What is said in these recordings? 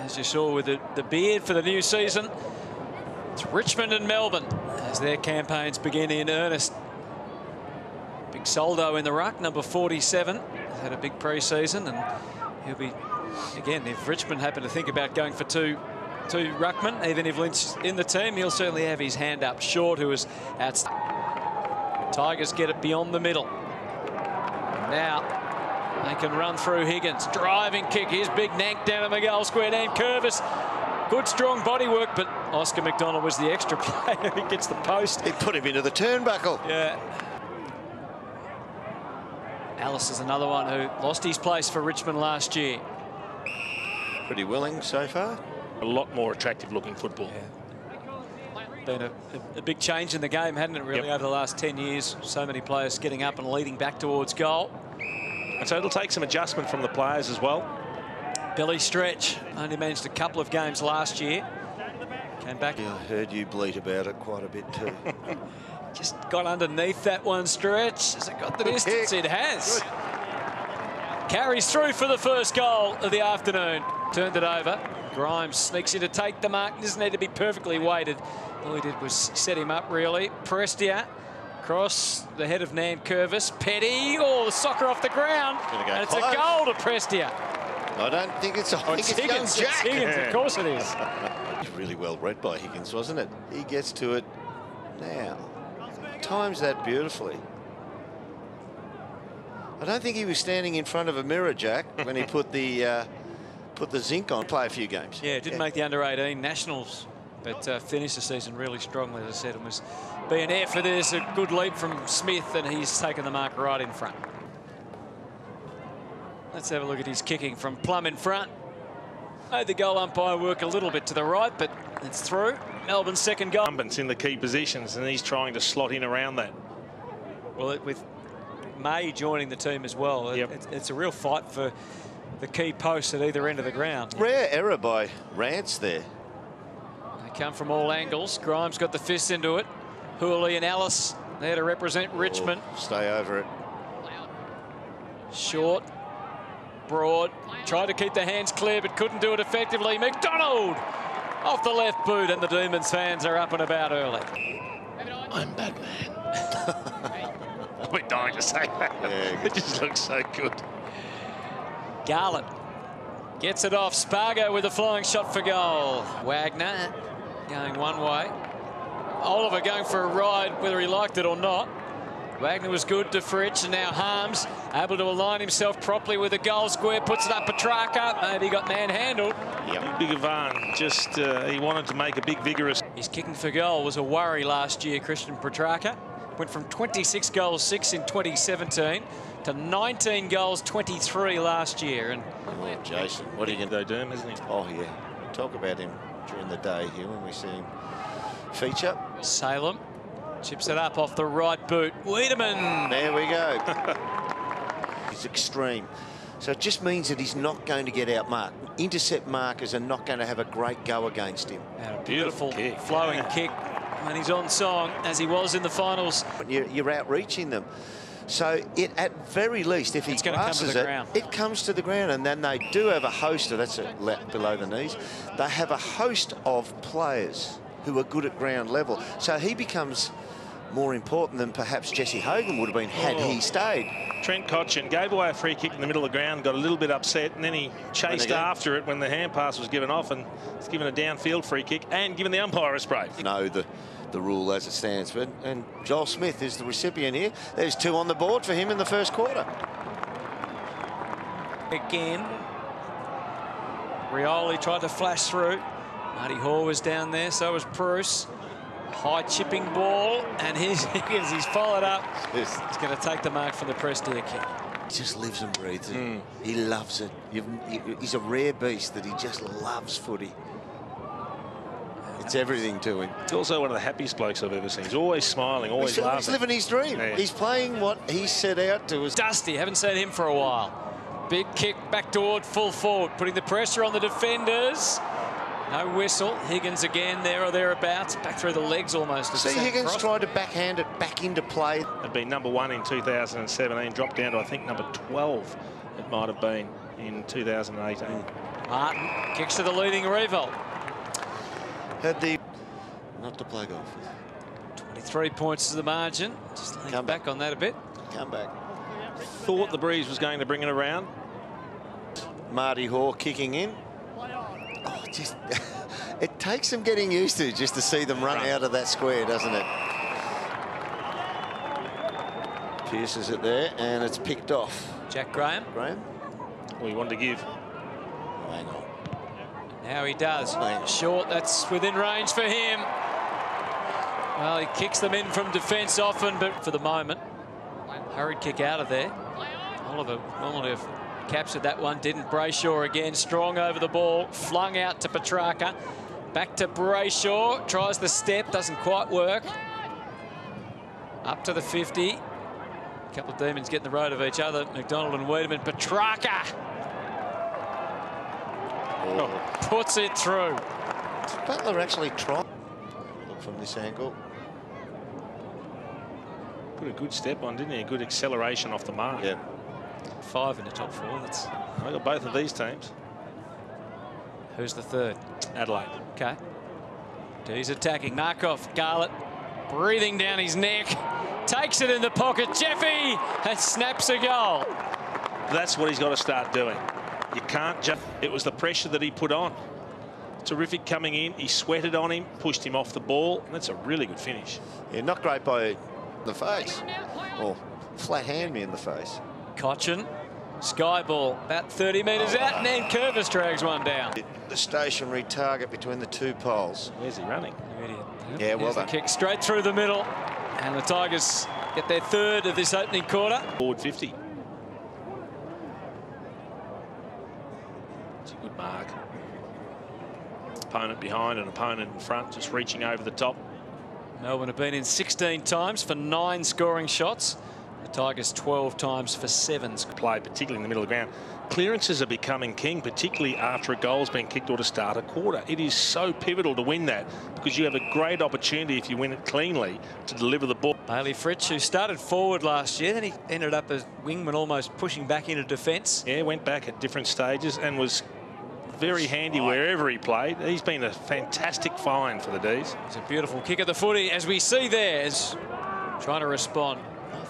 as you saw with the beard for the new season. It's Richmond and Melbourne as their campaigns begin in earnest. Big Soldo in the ruck, number 47. He's had a big pre-season, and he'll be, again, if Richmond happen to think about going for two ruckmen, even if Lynch in the team, he'll certainly have his hand up. Short, who is outstanding. Tigers get it beyond the middle. Now they can run through Higgins. Driving kick. Here's big Nank down in the goal square. Dan Curvis. Good strong body work, but Oscar McDonald was the extra player. He gets the post. He put him into the turnbuckle. Yeah. Alice is another one who lost his place for Richmond last year. Pretty willing so far. A lot more attractive looking football. Yeah. Been a big change in the game, hadn't it, really, over the last 10 years? So many players getting up and leading back towards goal. And so it'll take some adjustment from the players as well. Billy Stretch only managed a couple of games last year. Came back. Yeah, I heard you bleat about it quite a bit too. Just got underneath that one, Stretch. Has it got the distance? It has. Good. Carries through for the first goal of the afternoon. Turned it over. Grimes sneaks in to take the mark. Doesn't need to be perfectly weighted. All he did was set him up, really. Prestia across the head of Nan Curvis. Petty. Oh, the soccer off the ground. And it's a goal to Prestia. I don't think it's. I think it's Higgins. young Jack. It's Higgins, of course it is. Really well read by Higgins, wasn't it? He gets to it now. Times that beautifully. I don't think he was standing in front of a mirror, Jack, when he put the zinc on. Play a few games. Yeah, didn't make the under-18 nationals, but finished the season really strongly, as I said, and was being air for this. A good leap from Smith, and he's taken the mark right in front. Let's have a look at his kicking from plumb in front. Made the goal umpire work a little bit to the right, but it's through. Melbourne's second goal. Incumbents in the key positions, and he's trying to slot in around that. Well, with May joining the team as well, it's a real fight for the key posts at either end of the ground. Rare error by Rance there. They come from all angles. Grimes got the fist into it. Hooley and Alice there to represent Richmond. Stay over it. Short. Broad. Tried to keep the hands clear, but couldn't do it effectively. McDonald off the left boot, and the Demons fans are up and about early. I'm Batman. I've been dying to say that. Yeah, it just looks so good. Garland gets it off. Spargo with a flying shot for goal. Wagner going one way. Oliver going for a ride, whether he liked it or not. Wagner was good to Fritsch, and now Harms able to align himself properly with a goal square, puts it up Petrarca, maybe got manhandled. Yep. Big Ivan, just he wanted to make a big vigorous. His kicking for goal was a worry last year, Christian Petrarca. Went from 26 goals, 6 in 2017 to 19 goals, 23 last year. And Jason, what are you going to do him, isn't he? Oh, yeah. Talk about him during the day here when we see him feature. Salem chips it up off the right boot. Wiedemann. There we go. He's extreme. So it just means that he's not going to get outmarked. Intercept markers are not going to have a great go against him. And a beautiful kick. Flowing kick. And he's on song, as he was in the finals. You're outreaching them. So it, at very least, if he passes it, it comes to the ground. And then they do have a host of, that's below the knees, they have a host of players who are good at ground level. So he becomes more important than perhaps Jesse Hogan would have been had he stayed. Trent Cotchin gave away a free kick in the middle of the ground, got a little bit upset, and then he chased after it when the hand pass was given off, and was given a downfield free kick and given the umpire a spray. No, the rule as it stands. And Joel Smith is the recipient here. There's 2 on the board for him in the first quarter. Again, Rioli tried to flash through. Marty Hall was down there, so was Bruce. High chipping ball, and he's followed up. He's going to take the mark for the Prestia kick. He just lives and breathes it. He loves it. He's a rare beast that he just loves footy. It's everything to him. He's also one of the happiest blokes I've ever seen. He's always smiling, always laughing. He's living his dream. Yeah. He's playing what he set out to. Dusty, haven't seen him for a while. Big kick back toward full forward, putting the pressure on the defenders. No whistle. Higgins again, there or thereabouts. Back through the legs almost. See, Higgins tried to backhand it back into play. Had been #1 in 2017, dropped down to, I think, number 12 it might have been in 2018. Martin kicks to the leading Revolt. Had the... Not to play golf. 23 points is the margin. Just lean back on that a bit. Come back. Thought the breeze was going to bring it around. Marty Hoare kicking in. Oh, just... It takes some getting used to just to see them run out of that square, doesn't it? Pierces it there, and it's picked off. Jack Graham. We wanted to give. Hang on. Now he does. Short, that's within range for him. Well, he kicks them in from defence often, but for the moment, hurried kick out of there. Oliver normally have captured that one, didn't. Brayshaw again, strong over the ball, flung out to Petrarca. Back to Brayshaw, tries the step, doesn't quite work. Up to the 50. A couple of demons get in the road of each other. McDonald and Wiedemann. Petrarca puts it through. Butler actually tried. Look from this angle. Put a good step on, didn't he? A good acceleration off the mark. Yeah. 5 in the top 4. That's... I got both of these teams. Who's the third? Adelaide. Okay. He's attacking. Markov, Garlett, breathing down his neck. Takes it in the pocket. Jeffy and snaps a goal. That's what he's got to start doing. You can't just... It was the pressure that he put on. Terrific coming in. He sweated on him, pushed him off the ball. And that's a really good finish. Yeah, not great by the face. Or flat hand me in the face. Cochin, sky ball, about 30 metres out, and then Curvis drags one down. The stationary target between the two poles. Where's he running? Yeah, well done. Kick straight through the middle, and the Tigers get their third of this opening quarter. Forward 50. It's a good mark. Opponent behind and opponent in front, just reaching over the top. Melbourne have been in 16 times for 9 scoring shots. The Tigers 12 times for 7. Play, particularly in the middle of the ground. Clearances are becoming king, particularly after a goal's been kicked or to start a quarter. It is so pivotal to win that because you have a great opportunity if you win it cleanly to deliver the ball. Bailey Fritsch, who started forward last year, then he ended up as wingman, almost pushing back into defence. Yeah, went back at different stages and was very handy wherever he played. He's been a fantastic find for the D's. It's a beautiful kick at the footy, as we see there, is trying to respond.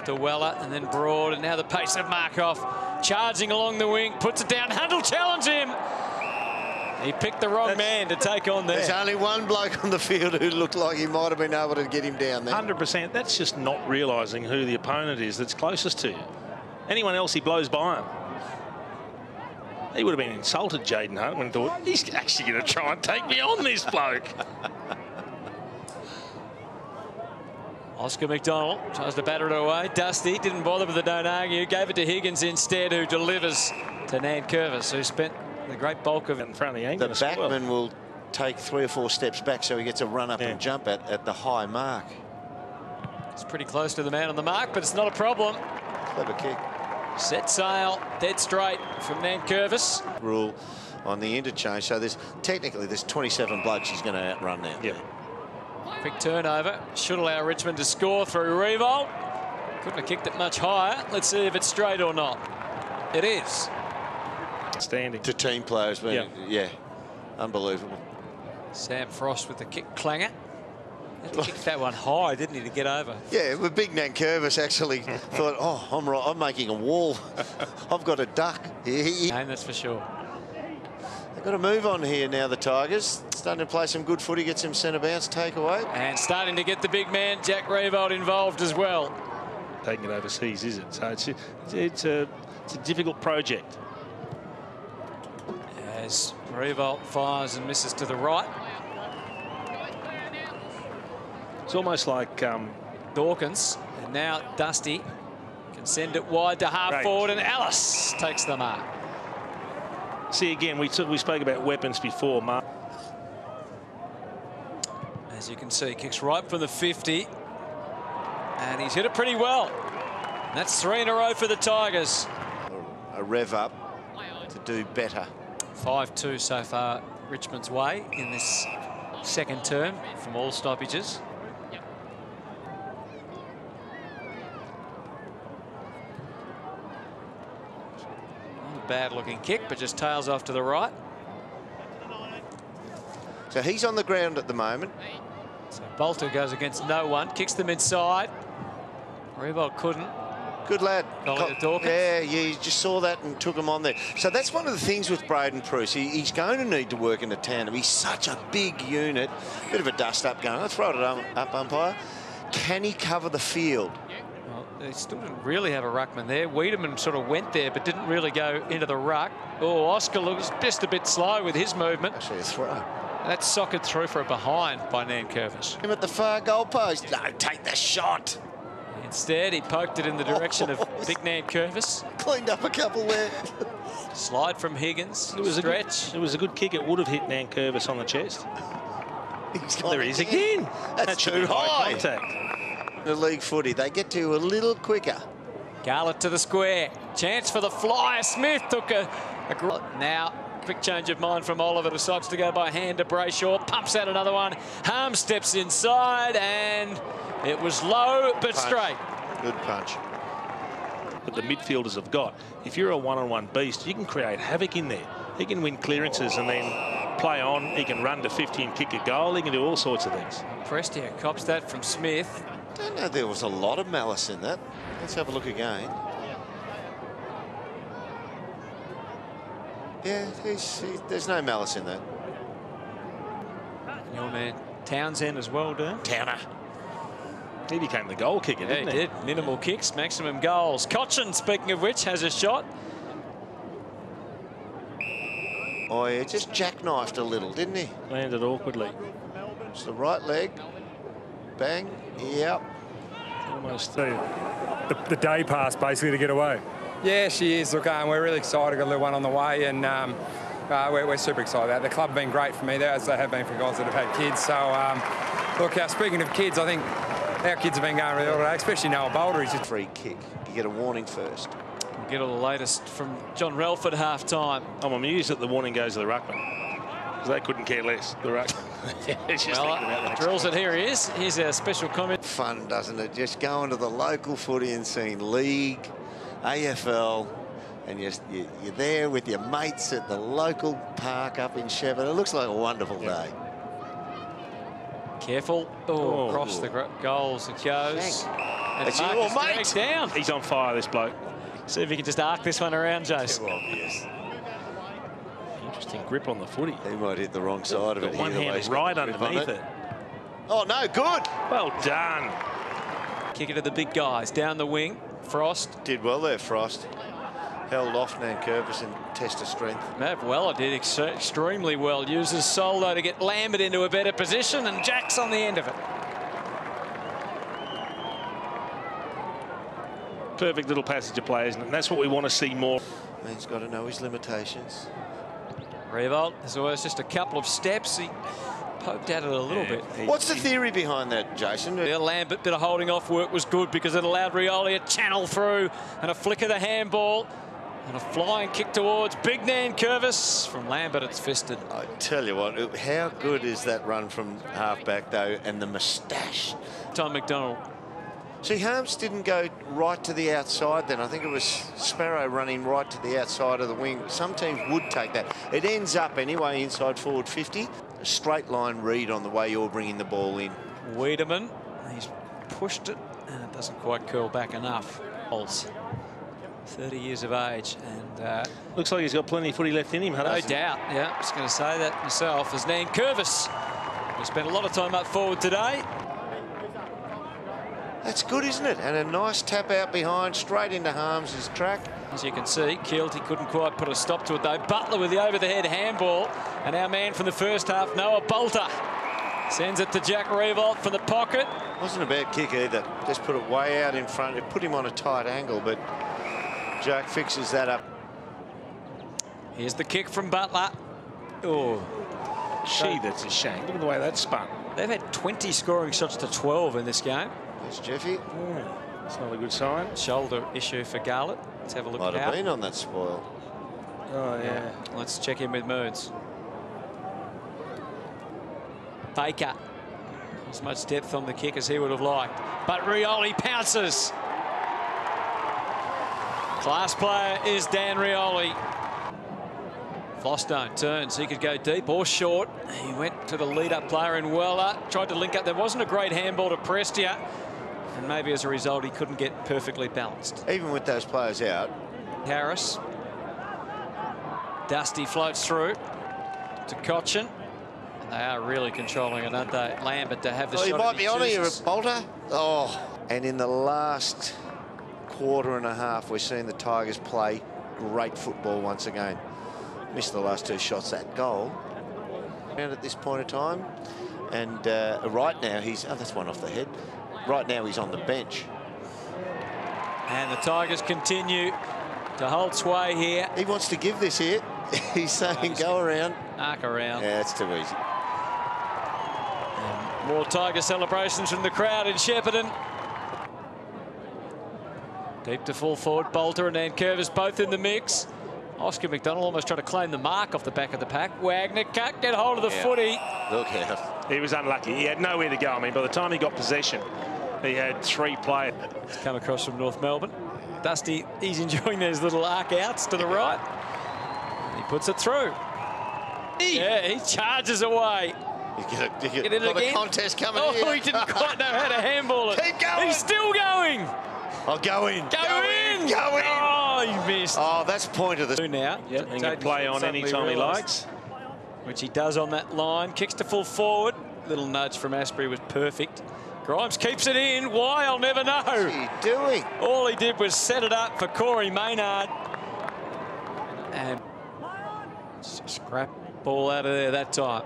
To Weller and then Broad, and now the pace of Markov charging along the wing, puts it down. Hunt will challenge him. He picked the wrong man to take on there. There's only one bloke on the field who looked like he might have been able to get him down there. 100%. That's just not realising who the opponent is that's closest to you. Anyone else, he blows by him. He would have been insulted, Jaden Hunt, when he thought, he's actually going to try and take me on, this bloke. Oscar McDonald tries to batter it away. Dusty didn't bother with the don't argue. Gave it to Higgins instead, who delivers to Nankervis, who spent the great bulk of it in front of the The backman will take 3 or 4 steps back so he gets a run up and jump at the high mark. It's pretty close to the man on the mark, but it's not a problem. Clever kick. Set sail, dead straight from Nankervis. Rule on the interchange, so there's 27 blokes he's going to outrun now. Yep. Quick turnover, should allow Richmond to score through Revolt. Couldn't have kicked it much higher. Let's see if it's straight or not. It is. Standing. To team players, but yeah, unbelievable. Sam Frost with the kick clanger. Had to kick that one high, didn't he, to get over? Yeah, but big Nankervis actually thought, oh, I'm right, I'm making a wall. I've got a duck. And that's for sure. They've got to move on here now, the Tigers. Starting to play some good footy, get some centre bounce takeaway. And starting to get the big man, Jack Revolt, involved as well. Taking it overseas, is it? So it's a difficult project. As Revolt fires and misses to the right. It's almost like Dawkins, and now Dusty can send it wide to half forward, and Ellis takes the mark. See, again, we spoke about weapons before, Mark. As you can see, kicks right from the 50. And he's hit it pretty well. And that's 3 in a row for the Tigers. A rev up to do better. 5-2 so far Richmond's way in this second term from all stoppages. Not a bad looking kick, but just tails off to the right. So he's on the ground at the moment. So Bolter goes against no one, kicks them inside. Revolt couldn't. Good lad. Yeah, you just saw that and took him on there. So that's one of the things with Braden Pruce. He's going to need to work in a tandem. He's such a big unit. Bit of a dust-up going. I'll throw it up, umpire. Can he cover the field? Well, they still didn't really have a ruckman there. Wiedemann sort of went there, but didn't really go into the ruck. Oh, Oscar looks just a bit slow with his movement. Actually, a throw. That's socked through for a behind by Nankervis. Him at the far goal post. No, take the shot. Instead, he poked it in the direction of Big Nankervis. Cleaned up a couple there. Slide from Higgins. It was stretch. It was a good kick. It would have hit Nankervis on the chest. There he is again. That's too high. Contact. The league footy, they get to you a little quicker. Garlett to the square. Chance for the flyer. Smith took a now. Quick change of mind from Oliver. Decides to go by hand to Brayshaw. Pumps out another one. Harms steps inside and it was low but straight. Good punch. But the midfielders have got. If you're a one-on-one beast, you can create havoc in there. He can win clearances and then play on. He can run to 50 and kick a goal. He can do all sorts of things. Prestia cops that from Smith. Don't know there was a lot of malice in that. Let's have a look again. Yeah, there's no malice in that. Your man Townsend as well, Dean. Towner. He became the goal kicker, didn't he? He did. Minimal kicks, maximum goals. Cochin, speaking of which, has a shot. Oh, yeah, just jackknifed a little, didn't he? Landed awkwardly. It's the right leg. Bang. Yep. Almost. The day passed, basically, to get away. Yeah, she is. Look, we're really excited. Got a little one on the way, and we're super excited about it. The club have been great for me, as they have been for guys that have had kids. So, look, speaking of kids, I think our kids have been going really well today, especially Noah Boulder. He's just free kick. You get a warning first. We'll get all the latest from John Relford half-time. I'm amused that the warning goes to the ruckman, because they couldn't care less. The ruckman. Drills it. Here he is. Here's our special comment. Fun, doesn't it? Just going to the local footy and seeing league, AFL, and you're there with your mates at the local park up in Shepparton. It looks like a wonderful day. Careful. Oh, across the goals it goes. And it's your mate. Down. He's on fire, this bloke. See if you can just arc this one around, Jason. Too obvious. Interesting grip on the footy. He might hit the wrong side of it. One hand right underneath it. Oh, no, good. Well done. Kick it to the big guys. Down the wing. Frost. Did well there, Frost. Held off Nankervis and test of strength. Mav Weller did extremely well. Uses Soldo to get Lambert into a better position, and Jack's on the end of it. Perfect little passage of play, isn't it? And that's what we want to see more. He's got to know his limitations. Revolt, there's always just a couple of steps. He poked at it a little bit. What's the theory behind that, Jason? Yeah, Lambert, bit of holding off work was good because it allowed Rioli a channel through and a flick of the handball and a flying kick towards Big Nankervis. From Lambert, it's fisted. I tell you what, how good is that run from halfback, though, and the moustache? Tom McDonald. See, Harms didn't go right to the outside then. I think it was Sparrow running right to the outside of the wing. Some teams would take that. It ends up anyway inside forward 50. A straight line read on the way you're bringing the ball in. Wiedemann, he's pushed it and it doesn't quite curl back enough. 30 years of age and looks like he's got plenty of footy left in him. No doubt. Yeah, I was going to say that myself. As Nankervis, he spent a lot of time up forward today. That's good, isn't it? And a nice tap out behind, straight into Harms' track. As you can see, Keelty couldn't quite put a stop to it, though. Butler with the over-the-head handball. And our man from the first half, Noah Bolter, sends it to Jack Revolt from the pocket. Wasn't a bad kick either. Just put it way out in front. It put him on a tight angle, but Jack fixes that up. Here's the kick from Butler. Oh. Gee, that's a shame. Look at the way that spun. They've had 20 scoring shots to 12 in this game. There's Jeffy. It's not a good sign. Shoulder issue for Garlett. Let's have a look. Might have been on that spoil. Oh, yeah. Let's check in with Moons. Baker. As much depth on the kick as he would have liked. But Rioli pounces. Class player is Dan Rioli. Flostone turns. He could go deep or short. He went to the lead-up player in Weller. Tried to link up. There wasn't a great handball to Prestia. And maybe as a result, he couldn't get perfectly balanced. Even with those players out. Harris. Dusty floats through to Cochin. And they are really controlling it, aren't they? Lambert to have the shot. He might be on here, Bolter. Oh, and in the last quarter and a half, we're seeing the Tigers play great football once again. Missed the last 2 shots. That goal. And at this point of time, and right now he's that's one off the head. Right now he's on the bench. And the Tigers continue to hold sway here. He wants to give this here. He's saying go around. Arc around. Yeah, it's too easy. And more Tiger celebrations from the crowd in Shepparton. Deep to full forward, Bolter and Nankervis both in the mix. Oscar McDonald almost trying to claim the mark off the back of the pack. Wagner can't get hold of the footy. Look out. He was unlucky. He had nowhere to go. I mean, by the time he got possession, he had 3 players. It's come across from North Melbourne. Dusty, he's enjoying those little arc outs to the right. He puts it through. Yeah, he charges away. Get it again. Contest coming here. Oh, he didn't quite know how to handball it. Keep going. He's still going. Oh, go in. Go in. Oh, he missed. Oh, that's point of the... Now, Yep, he can play on any time he likes. Which he does on that line. Kicks to full forward. Little nudge from Asprey was perfect. Grimes keeps it in. Why? I'll never know. What are you doing? All he did was set it up for Corey Maynard. And scrap ball out of there that time.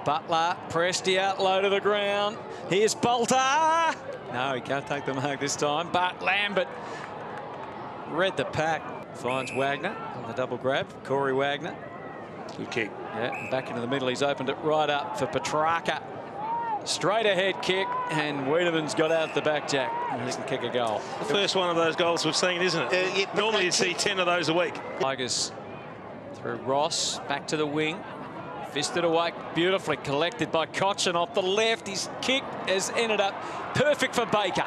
Butler, Prestia, low to the ground. Here's Bolter. No, he can't take the mark this time. But Lambert read the pack. Finds Wagner on the double grab. Corey Wagner. Good kick. Yeah, and back into the middle. He's opened it right up for Petrarca. Straight ahead kick, and Wiedemann's got out the back jack, and he can kick a goal. The first one of those goals we've seen, isn't it? Normally you'd see 10 of those a week. Tigers through Ross, back to the wing. Fisted away, beautifully collected by Cochin off the left. His kick has ended up perfect for Baker.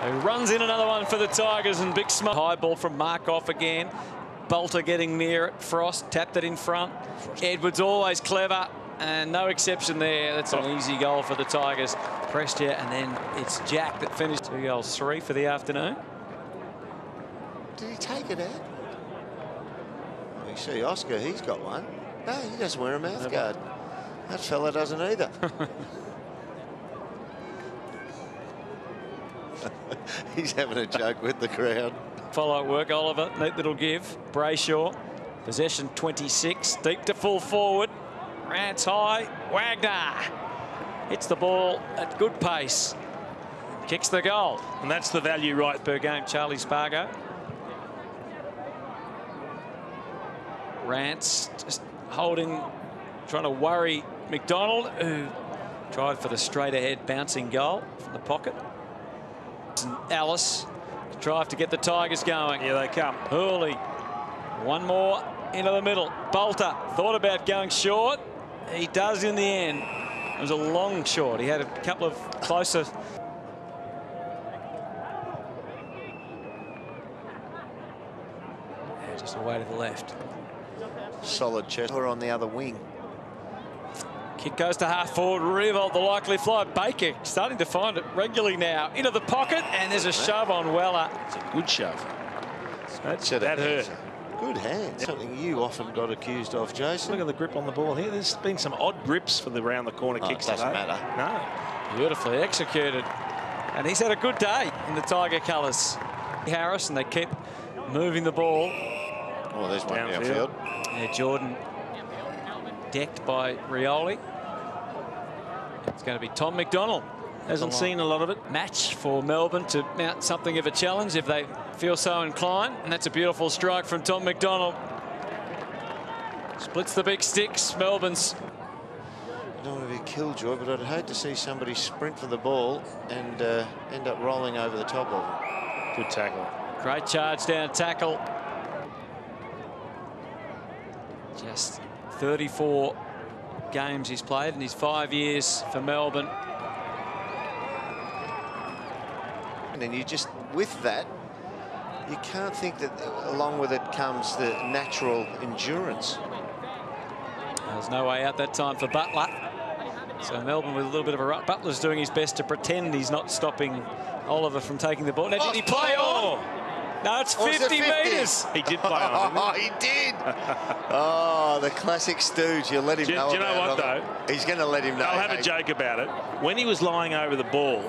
He runs in another one for the Tigers, and big smart high ball from Markov again. Bolter getting near it. Frost tapped it in front. Edwards always clever, and no exception there. That's an easy goal for the Tigers. Prestia, and then it's Jack that finished. 2 goals, 3 for the afternoon. Did he take it out? You see Oscar, he's got one. No, he doesn't wear a mouthguard. That fella doesn't either. He's having a joke with the crowd. Follow work, Oliver. Neat little give. Brayshaw. Possession 26. Deep to full forward. Rants high. Wagner hits the ball at good pace. Kicks the goal. And that's the value right per game. Charlie Spargo. Rants just holding, trying to worry McDonald, who tried for the straight ahead bouncing goal from the pocket. And Alice tried to get the Tigers going. Here they come. Hurley. One more into the middle. Bolter thought about going short. He does in the end. It was a long shot. He had a couple of closer. Just away to the left. Solid chest. Or on the other wing. Kick goes to half forward. Revolt the likely fly. Baker starting to find it regularly now. Into the pocket, and there's a shove on Weller. It's a good shove. That hurt. Good hand. Something you often got accused of, Jason. Look at the grip on the ball here. There's been some odd grips for the round the corner kicks. Doesn't matter. No. Beautifully executed. And he's had a good day in the Tiger colours. Harris, and they keep moving the ball. Oh, there's one downfield. Yeah, Jordan decked by Rioli. It's going to be Tom McDonald. Hasn't seen a lot of it. Match for Melbourne to mount something of a challenge if they feel so inclined. And that's a beautiful strike from Tom McDonald. Splits the big sticks. Melbourne's. I don't want to be a killjoy, but I'd hate to see somebody sprint for the ball and end up rolling over the top of it. Good tackle. Great charge down tackle. Just 34 games he's played in his 5 years for Melbourne. And then you just, with that, you can't think that along with it comes the natural endurance. There's no way out that time for Butler. So Melbourne with a little bit of a rut. Butler's doing his best to pretend he's not stopping Oliver from taking the ball. Now, did he play on? No, it's 50 metres. He did play on. Oh, he did. Oh, the classic stooge. You'll let him know. Do you know what, though? He's going to let him know. I'll have a joke about it. When he was lying over the ball,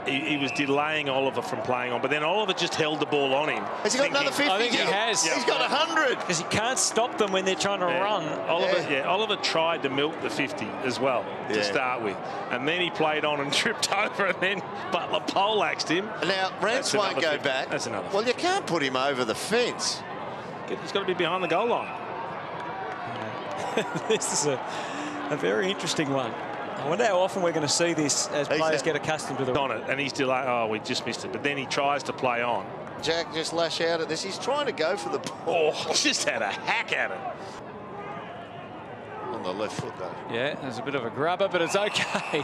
he was delaying Oliver from playing on, but then Oliver just held the ball on him. Has he got another 50? I think he has. He's got 100. Because he can't stop them when they're trying to run. Oliver tried to milk the 50 as well to start with. And then he played on and tripped over, and then Butler poleaxed him. Now, Rance won't go back. That's another. Well, you can't put him over the fence. He's got to be behind the goal line. This is a very interesting one. I wonder how often we're going to see this as players get accustomed to the on it, and he's delayed. Oh, we just missed it. But then he tries to play on. Jack just lash out at this. He's trying to go for the ball. Oh, just had a hack at it. On the left foot, though. Yeah, there's a bit of a grubber, but it's okay.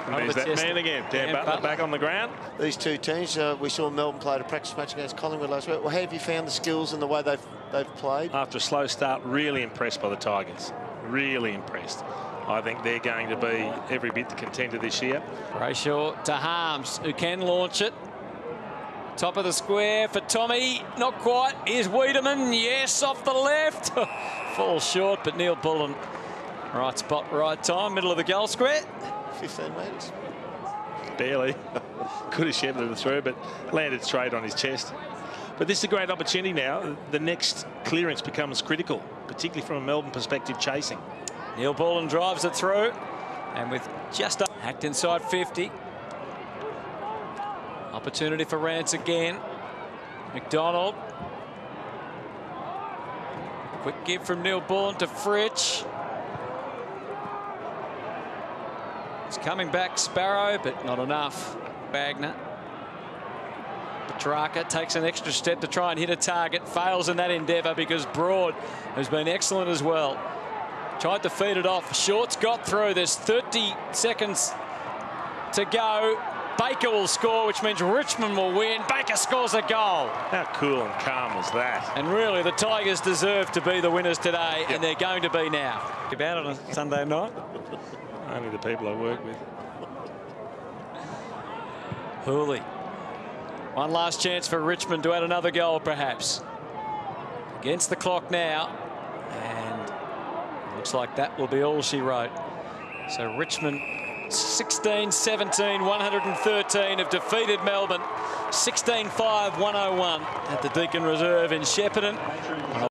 And there's that man again. Dan Butler back on the ground. These two teams, we saw Melbourne play a practice match against Collingwood last week. Well, how have you found the skills and the way they've played? After a slow start, really impressed by the Tigers. Really impressed. I think they're going to be every bit the contender this year. Brayshaw to Harms, who can launch it. Top of the square for Tommy. Not quite. Here's Wiedemann. Yes, off the left. Falls short, but Neil Bullen. Right spot, right time. Middle of the goal square. 15 metres. Barely. Could have shepherded it through, but landed straight on his chest. But this is a great opportunity now. The next clearance becomes critical, particularly from a Melbourne perspective, chasing. Neil Bullen drives it through, and with just hacked inside 50. Opportunity for Rance again. McDonald. Quick give from Neil Bullen to Fritsch. He's coming back, Sparrow, but not enough. Wagner. Petrarca takes an extra step to try and hit a target. Fails in that endeavour because Broad has been excellent as well. Tried to feed it off. Short's got through. There's 30 seconds to go. Baker will score, which means Richmond will win. Baker scores a goal. How cool and calm was that? And really, the Tigers deserve to be the winners today, and they're going to be now. About on a Sunday night. Only the people I work with. Hooley. One last chance for Richmond to add another goal, perhaps. Against the clock now. And looks like that will be all she wrote. So Richmond 16-17, 113 have defeated Melbourne 16-5, 101 at the Deakin Reserve in Shepparton.